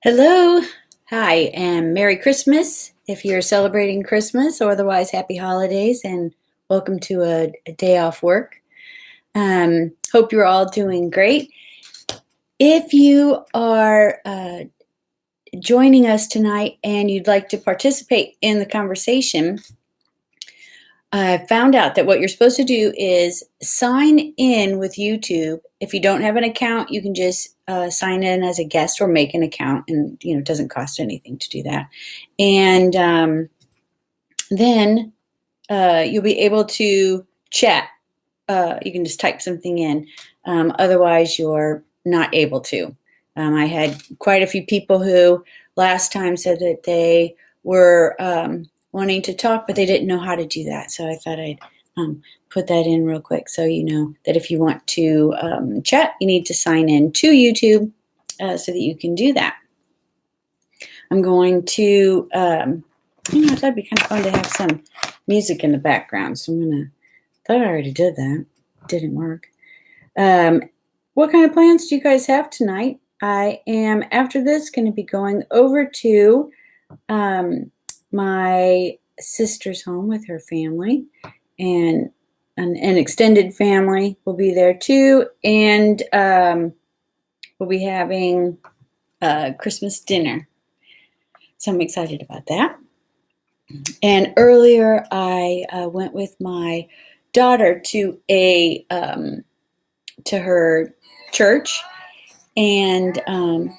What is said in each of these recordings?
Hello. Hi, and Merry Christmas if you're celebrating Christmas, or otherwise Happy Holidays, and welcome to a day off work. Hope you're all doing great. If you are joining us tonight and you'd like to participate in the conversation, I found out that what you're supposed to do is sign in with YouTube. If you don't have an account, you can just sign in as a guest or make an account, and it doesn't cost anything to do that. And then you'll be able to chat. You can just type something in. Otherwise, you're not able to. I had quite a few people who last time said that they were wanting to talk, but they didn't know how to do that. So I thought I'd put that in real quick, so you know that if you want to chat, you need to sign in to YouTube so that you can do that. I'm going to, I thought it'd be kind of fun to have some music in the background. So thought I already did that. Didn't work. What kind of plans do you guys have tonight? I am, after this, going to be going over to my sister's home with her family, and an extended family will be there too, and we'll be having Christmas dinner. So I'm excited about that. And earlier I went with my daughter to to her church, and I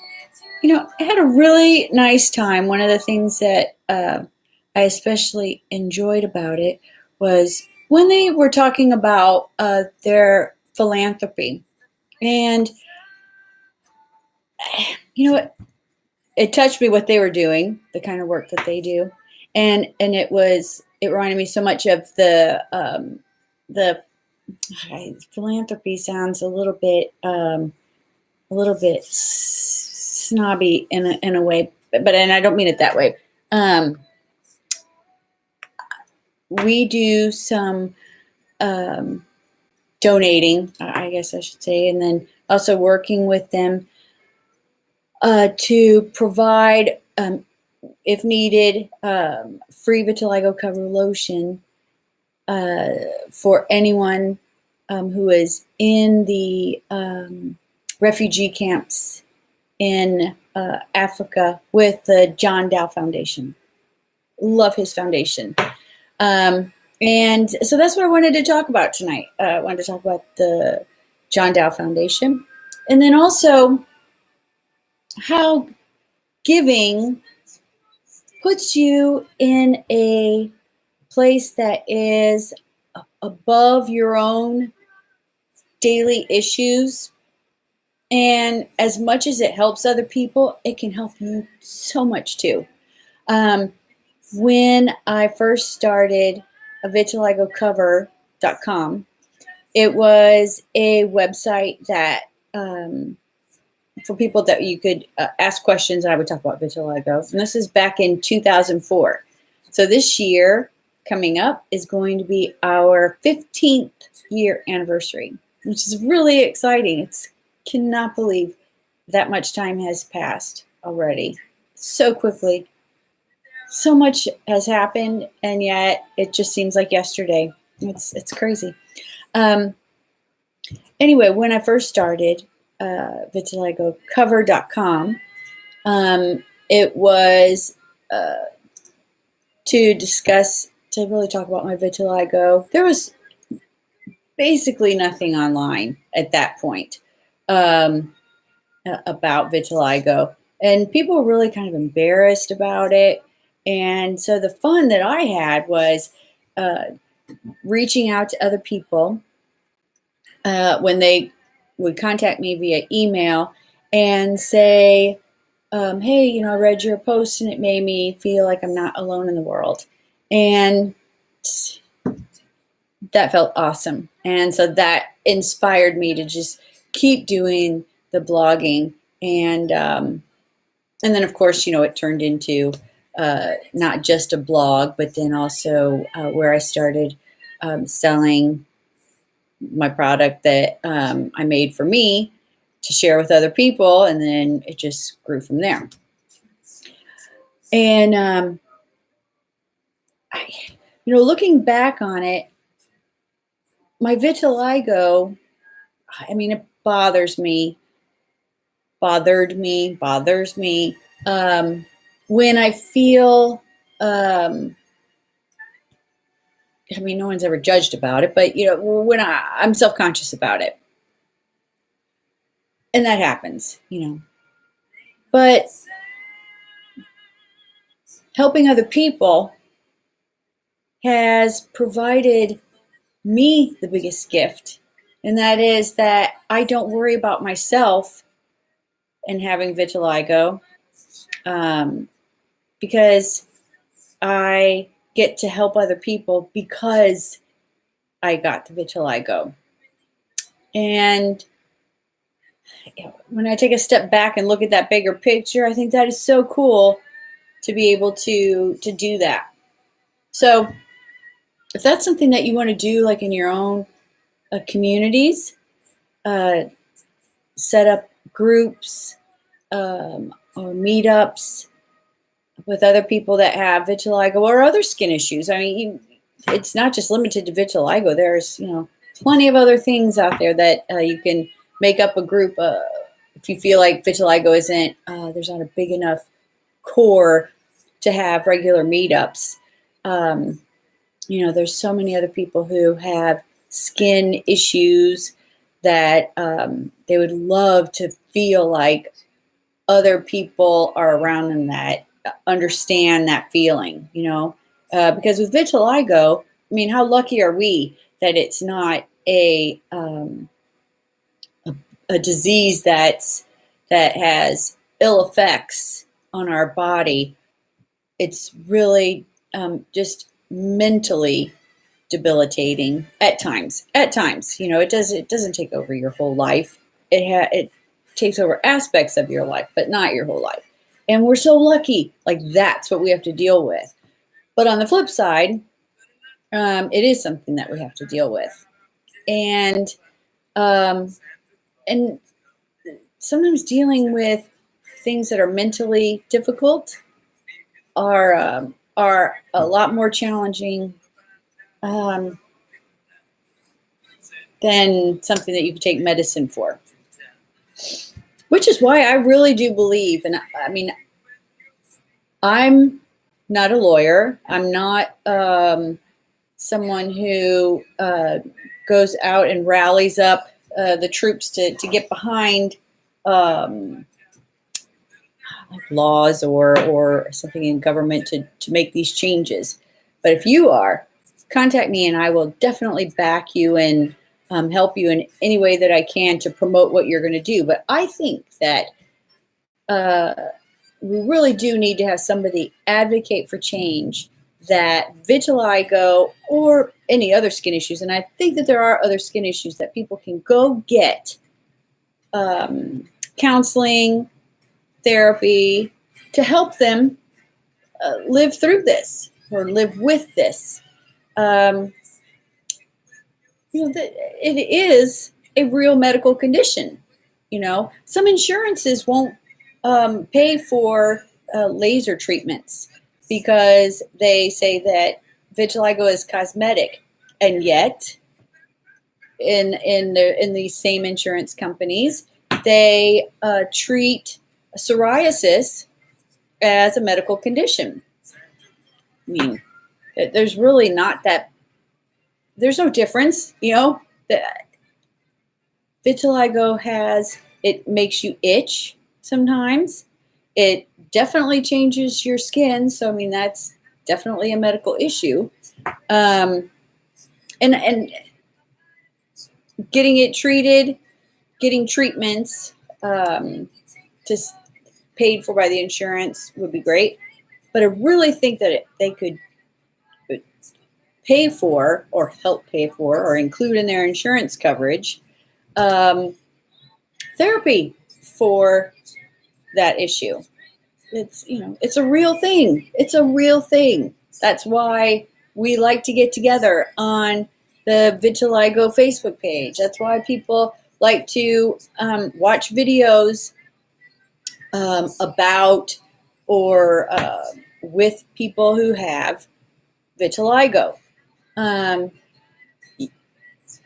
had a really nice time. One of the things that I especially enjoyed about it was when they were talking about their philanthropy. And it touched me what they were doing, the kind of work that they do. And it reminded me so much of the philanthropy sounds a little bit snobby in a way, and I don't mean it that way. We do some donating, I guess I should say, and then also working with them to provide, if needed, free vitiligo cover lotion for anyone who is in the refugee camps in Africa with the John Dau Foundation. Love his foundation. And so that's what I wanted to talk about tonight. I wanted to talk about the John Dau Foundation, and then also how giving puts you in a place that is above your own daily issues. And as much as it helps other people, it can help you so much too. When I first started vitiligocover.com, it was a website that for people that you could ask questions, and I would talk about vitiligo. And this is back in 2004. So this year coming up is going to be our 15th year anniversary, which is really exciting. Cannot believe that much time has passed already so quickly. So much has happened, and yet it just seems like yesterday. It's crazy. Anyway, when I first started vitiligocover.com, it was to really talk about my vitiligo. There was basically nothing online at that point about vitiligo, and people were really kind of embarrassed about it. And so the fun that I had was reaching out to other people when they would contact me via email and say, hey, I read your post and it made me feel like I'm not alone in the world. And that felt awesome. And so that inspired me to just keep doing the blogging. And then, of course, it turned into not just a blog, but then also where I started selling my product that I made for me to share with other people, and then it just grew from there. And, looking back on it, my vitiligo, I mean, it bothers me, bothers me, when I feel, I mean, no one's ever judged about it, but, when I'm self-conscious about it. And that happens, But helping other people has provided me the biggest gift. And that is that I don't worry about myself and having vitiligo, because I get to help other people because I got the vitiligo. And when I take a step back and look at that bigger picture, I think that is so cool to be able to do that. So if that's something that you want to do, like in your own communities, set up groups or meetups with other people that have vitiligo or other skin issues. I mean, it's not just limited to vitiligo. There's, plenty of other things out there that you can make up a group. If you feel like vitiligo isn't, there's not a big enough core to have regular meetups. There's so many other people who have skin issues that they would love to feel like other people are around them that understand that feeling, because with vitiligo, I mean, how lucky are we that it's not a disease that has ill effects on our body. It's really just mentally debilitating at times. It doesn't take over your whole life. It takes over aspects of your life, but not your whole life. And we're so lucky, like that's what we have to deal with. But on the flip side, it is something that we have to deal with. And sometimes dealing with things that are mentally difficult are a lot more challenging than something that you could take medicine for. Which is why I really do believe, and I mean, I'm not a lawyer. I'm not someone who goes out and rallies up the troops to get behind laws or something in government to make these changes. But if you are, contact me and I will definitely back you and help you in any way that I can to promote what you're going to do. But I think that we really do need to have somebody advocate for change, that vitiligo or any other skin issues, and I think that there are other skin issues that people can go get counseling, therapy to help them live through this or live with this. It is a real medical condition. Some insurances won't pay for laser treatments because they say that vitiligo is cosmetic, and yet in these same insurance companies, they treat psoriasis as a medical condition. I mean, there's really not that. There's no difference, The vitiligo it makes you itch sometimes. It definitely changes your skin. So, I mean, that's definitely a medical issue. And getting it treated, getting treatments just paid for by the insurance would be great. But I really think that they could pay for or help pay for or include in their insurance coverage therapy for that issue. It's a real thing. It's a real thing. That's why we like to get together on the Vitiligo Facebook page. That's why people like to watch videos about or with people who have vitiligo.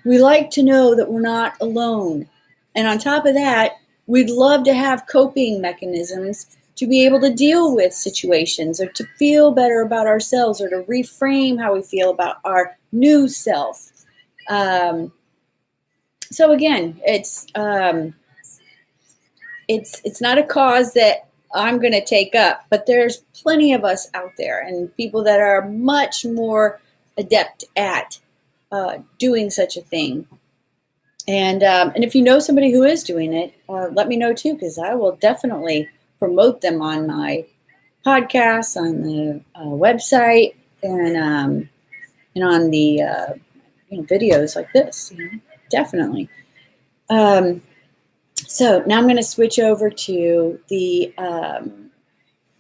We like to know that we're not alone. And on top of that, we'd love to have coping mechanisms to be able to deal with situations or to feel better about ourselves or to reframe how we feel about our new self. So again, it's not a cause that I'm going to take up, but there's plenty of us out there and people that are much more adept at doing such a thing. And if you know somebody who is doing it, let me know too, because I will definitely promote them on my podcast, on the website, and on the videos like this. Definitely. So now I'm going to switch over to the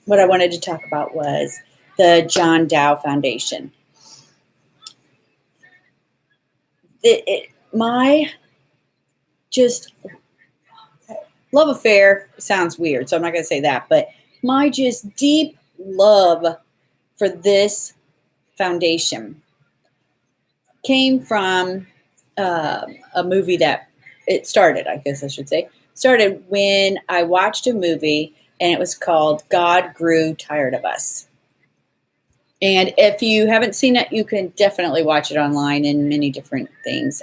what I wanted to talk about was the John Dau Foundation. My just love affair sounds weird, so I'm not going to say that, but my just deep love for this foundation came from a movie that it started, I guess I should say, started when I watched a movie and it was called God Grew Tired of Us. And if you haven't seen it, you can definitely watch it online in many different things.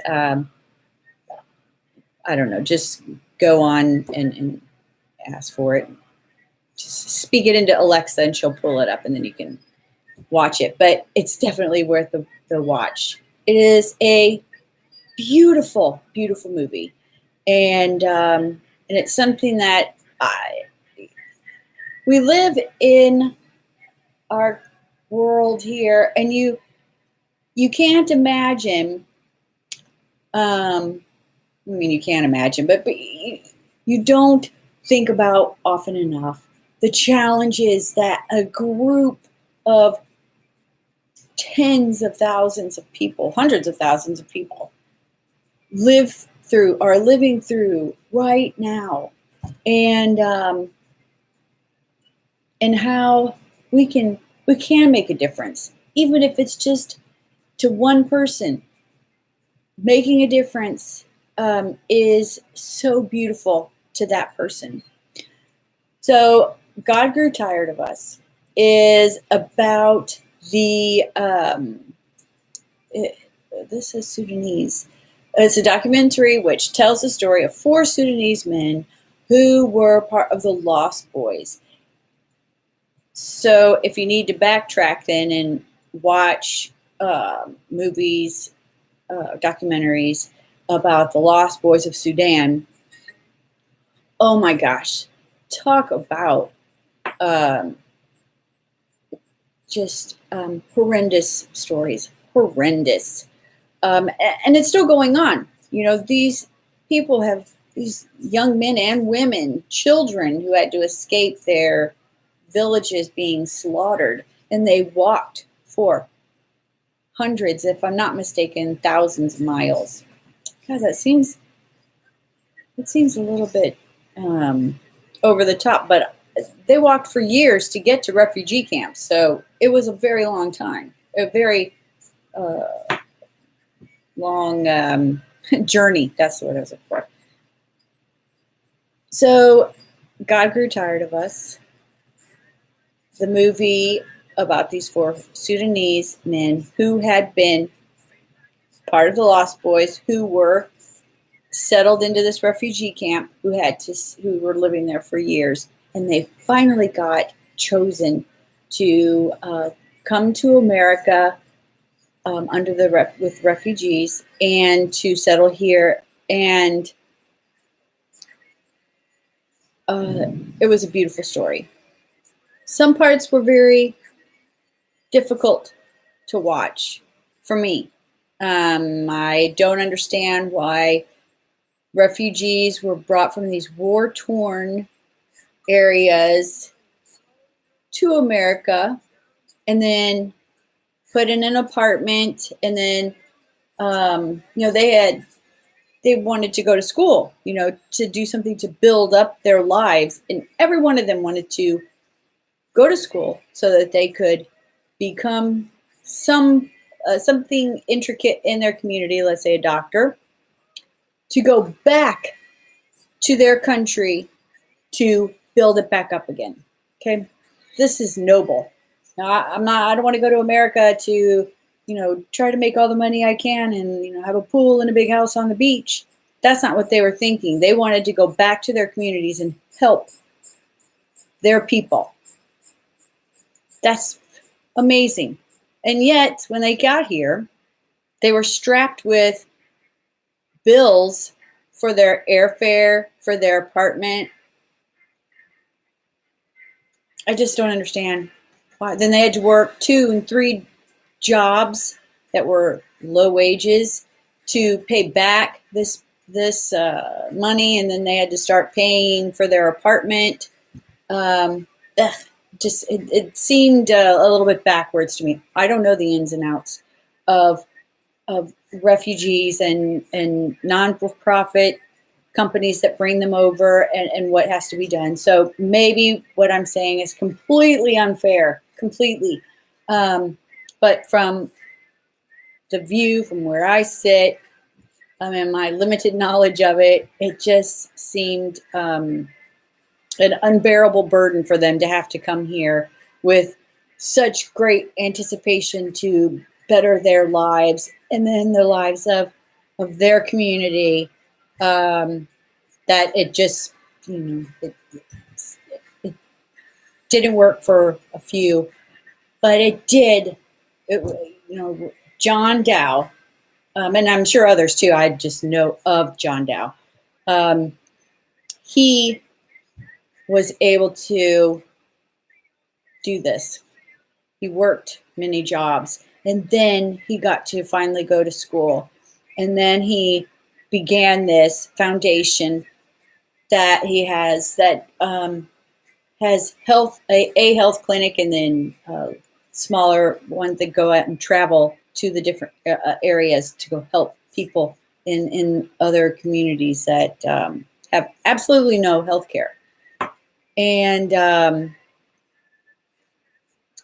I don't know, just go on and ask for it. Just speak it into Alexa and she'll pull it up and then you can watch it. But it's definitely worth the watch. It is a beautiful, beautiful movie. And it's something that we live in our world here, and you can't imagine. You can't imagine, but you don't think about often enough the challenges that a group of tens of thousands of people, hundreds of thousands of people, are living through right now, and how we can make a difference, even if it's just to one person. Making a difference is so beautiful to that person. So God Grew Tired of Us is about this is Sudanese. It's a documentary which tells the story of 4 Sudanese men who were part of the Lost Boys. So if you need to backtrack then and watch movies, documentaries about the Lost Boys of Sudan, oh my gosh, talk about just horrendous stories, horrendous. And it's still going on. These people have, these young men and women, children who had to escape their villages being slaughtered, and they walked for hundreds, if I'm not mistaken, thousands of miles. God, it seems a little bit over the top, but they walked for years to get to refugee camps. So it was a very long time, a very long journey. That's what I was looking for. So God Grew Tired of Us, the movie about these 4 Sudanese men who had been part of the Lost Boys, who were settled into this refugee camp, who were living there for years, and they finally got chosen to come to America with refugees and to settle here. And it was a beautiful story. Some parts were very difficult to watch for me. I don't understand why refugees were brought from these war-torn areas to America and then put in an apartment, and then they wanted to go to school, to do something to build up their lives, and every one of them wanted to go to school so that they could become something intricate in their community, let's say a doctor, to go back to their country to build it back up again. Okay, this is noble. Now, I don't want to go to America to, try to make all the money I can and, have a pool and a big house on the beach. That's not what they were thinking. They wanted to go back to their communities and help their people. That's amazing. And yet, when they got here, they were strapped with bills for their airfare, for their apartment. I just don't understand why. Then they had to work 2 and 3 jobs that were low wages to pay back this money, and then they had to start paying for their apartment. It seemed a little bit backwards to me. I don't know the ins and outs of refugees and non-profit companies that bring them over and what has to be done. So maybe what I'm saying is completely unfair, completely. But from the view from where I sit, and my limited knowledge of it, it just seemed an unbearable burden for them to have to come here with such great anticipation to better their lives and then the lives of their community, that it just, it didn't work for a few, but it did. John Dau, and I'm sure others too, I just know of John Dau. He was able to do this. He worked many jobs, and then he got to finally go to school. And then he began this foundation that he has that has a health clinic, and then smaller ones that go out and travel to the different areas to go help people in other communities that have absolutely no health care. And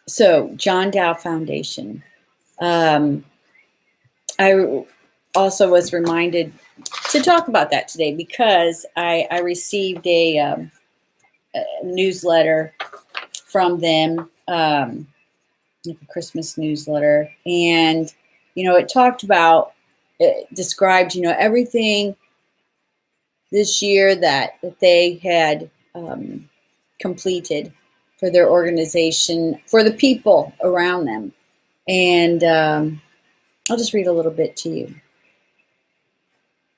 so John Dau Foundation. I also was reminded to talk about that today because I received a newsletter from them, like a Christmas newsletter, and it talked about, it described everything this year that they had completed for their organization, for the people around them. And I'll just read a little bit to you.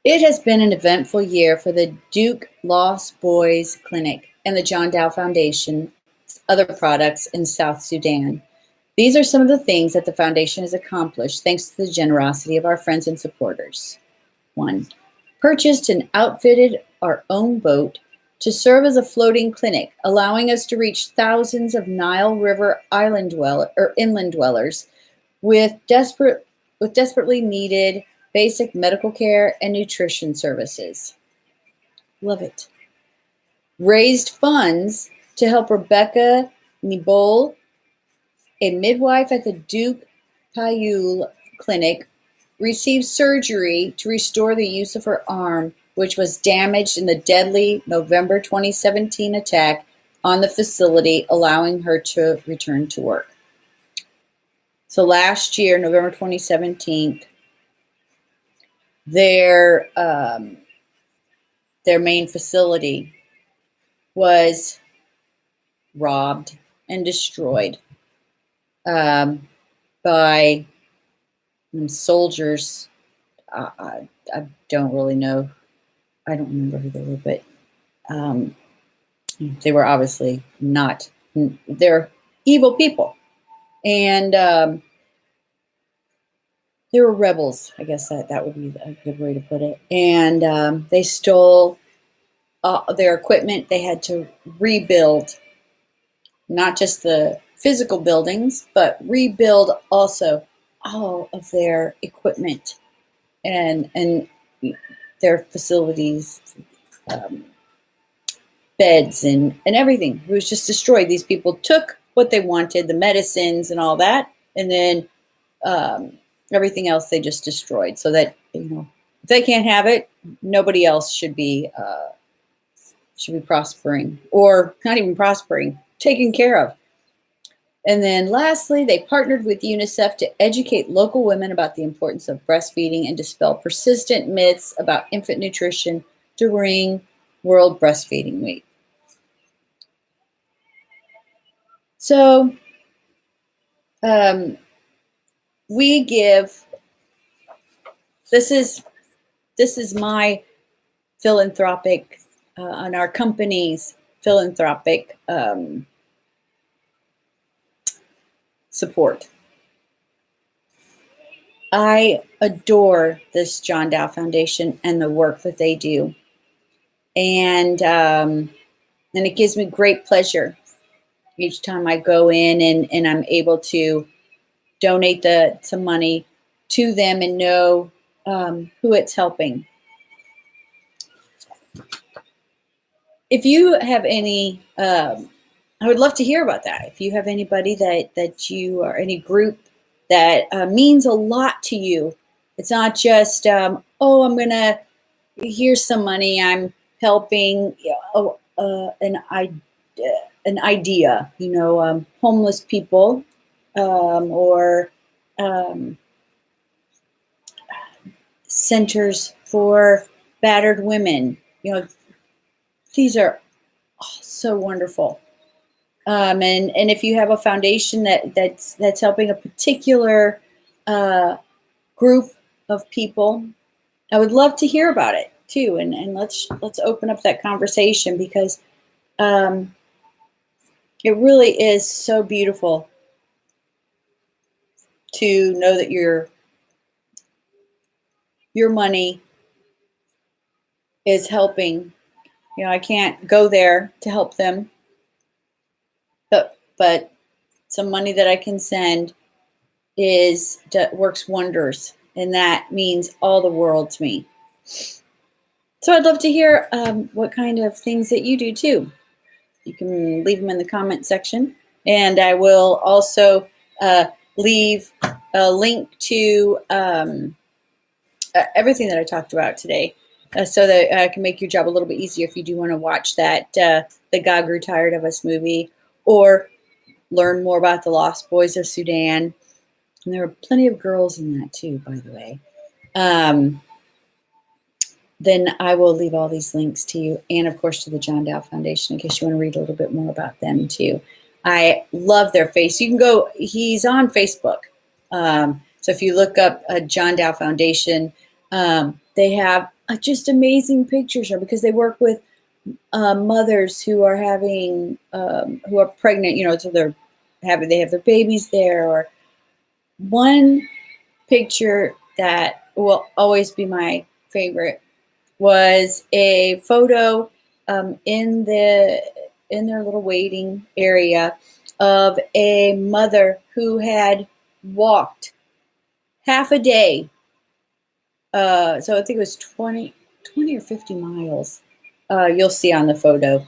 It has been an eventful year for the Duke Lost Boys Clinic and the John Dau Foundation, other products in South Sudan. These are some of the things that the foundation has accomplished thanks to the generosity of our friends and supporters. 1. Purchased and outfitted our own boat to serve as a floating clinic, allowing us to reach thousands of Nile River inland dwellers with desperately needed basic medical care and nutrition services. Love it. Raised funds to help Rebecca Nibol, a midwife at the Duke Payul Clinic, receive surgery to restore the use of her arm, which was damaged in the deadly November 2017 attack on the facility, allowing her to return to work. So last year, November 2017, their main facility was robbed and destroyed by soldiers. I don't really know. I don't remember who they were, but they were obviously not. They're evil people, and they were rebels. I guess that would be a good way to put it. And they stole their equipment. They had to rebuild not just the physical buildings, but rebuild also all of their equipment and their facilities, beds and everything. It was just destroyed. These people took what they wanted, the medicines and all that, and then everything else they just destroyed, so that, you know, if they can't have it, nobody else should be prospering, or not even prospering, taken care of. And then lastly, they partnered with UNICEF to educate local women about the importance of breastfeeding and dispel persistent myths about infant nutrition during World Breastfeeding Week. So we give, this is my philanthropic and our company's philanthropic support. I adore this John Dau Foundation and the work that they do, and it gives me great pleasure each time I go in and I'm able to donate some money to them and know who it's helping. If you have any, I would love to hear about that. If you have anybody that you, or any group that means a lot to you, it's not just, oh, I'm gonna, here's some money, I'm helping an idea, you know, homeless people, or centers for battered women. You know, these are so wonderful. And if you have a foundation that's helping a particular group of people, I would love to hear about it too. And let's open up that conversation, because it really is so beautiful to know that your money is helping. You know, I can't go there to help them, but some money that I can send works wonders, and that means all the world to me. So I'd love to hear what kind of things that you do too. You can leave them in the comment section, and I will also leave a link to everything that I talked about today, so that I can make your job a little bit easier if you do want to watch that The God Grew Tired of Us movie, or learn more about the Lost Boys of Sudan. And there are plenty of girls in that too, by the way. Then I will leave all these links to you, and of course to the John Dau Foundation, in case you want to read a little bit more about them too. I love their face. You can go, he's on Facebook. So if you look up John Dau Foundation, they have just amazing pictures there, because they work with mothers who are having, who are pregnant, you know, so they have their babies there. Or one picture that will always be my favorite was a photo in their little waiting area of a mother who had walked half a day. So I think it was 20 or 50 miles. You'll see on the photo.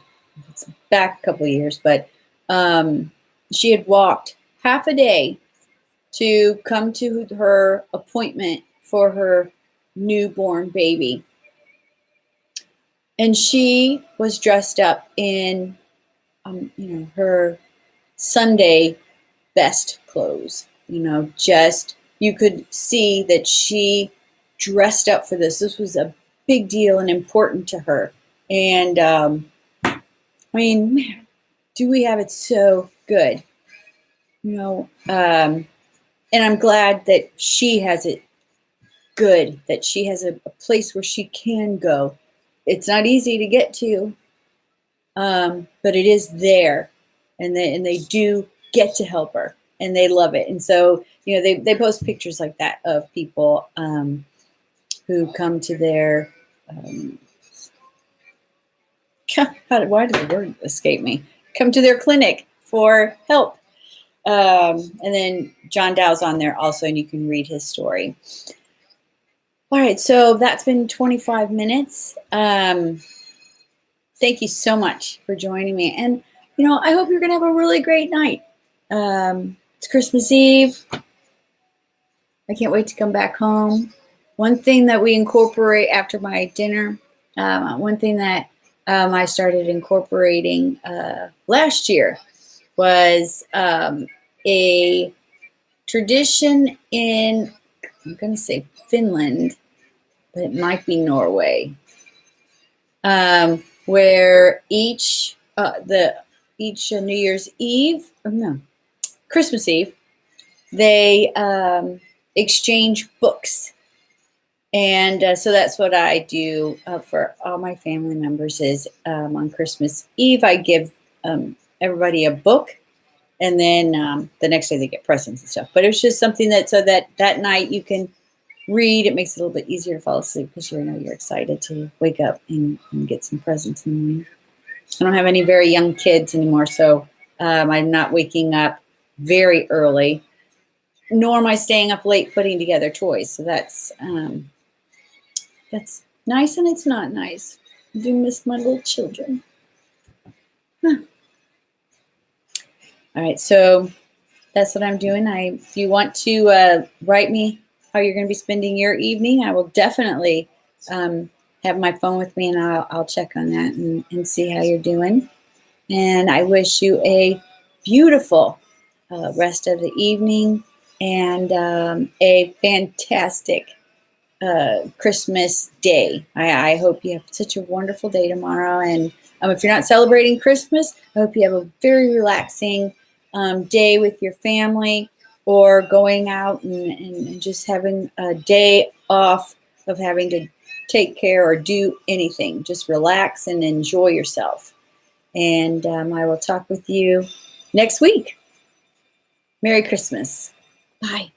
It's back a couple of years, but she had walked half a day to come to her appointment for her newborn baby. And she was dressed up in, you know, her Sunday best clothes. You know, just, you could see that she dressed up for this. This was a big deal and important to her. And I mean, man, do we have it so good? You know, and I'm glad that she has it good, that she has a place where she can go. It's not easy to get to, but it is there, and they do get to help her, and they love it. And so, you know, they post pictures like that of people who come to their why did the word escape me? Come to their clinic for help. And then John Dau's on there also, and you can read his story. All right, so that's been 25 minutes. Thank you so much for joining me. And, you know, I hope you're going to have a really great night. It's Christmas Eve. I can't wait to come back home. One thing that we incorporate after my dinner, one thing that I started incorporating last year was a tradition in, I'm going to say Finland, but it might be Norway, where each New Year's Eve, or no, Christmas Eve, they exchange books. And so that's what I do for all my family members is on Christmas Eve, I give everybody a book, and then the next day they get presents and stuff. But it's just something that, so that night you can read. It makes it a little bit easier to fall asleep because you know you're excited to wake up and get some presents in the morning. I don't have any very young kids anymore, so I'm not waking up very early, nor am I staying up late putting together toys. So that's nice, and it's not nice. I do miss my little children. Huh. All right, so that's what I'm doing. If you want to write me how you're going to be spending your evening, I will definitely have my phone with me, and I'll check on that and see how you're doing. And I wish you a beautiful rest of the evening and a fantastic Christmas day. I hope you have such a wonderful day tomorrow. And if you're not celebrating Christmas, I hope you have a very relaxing day with your family, or going out and just having a day off of having to take care or do anything. Just relax and enjoy yourself. And I will talk with you next week. Merry Christmas. Bye.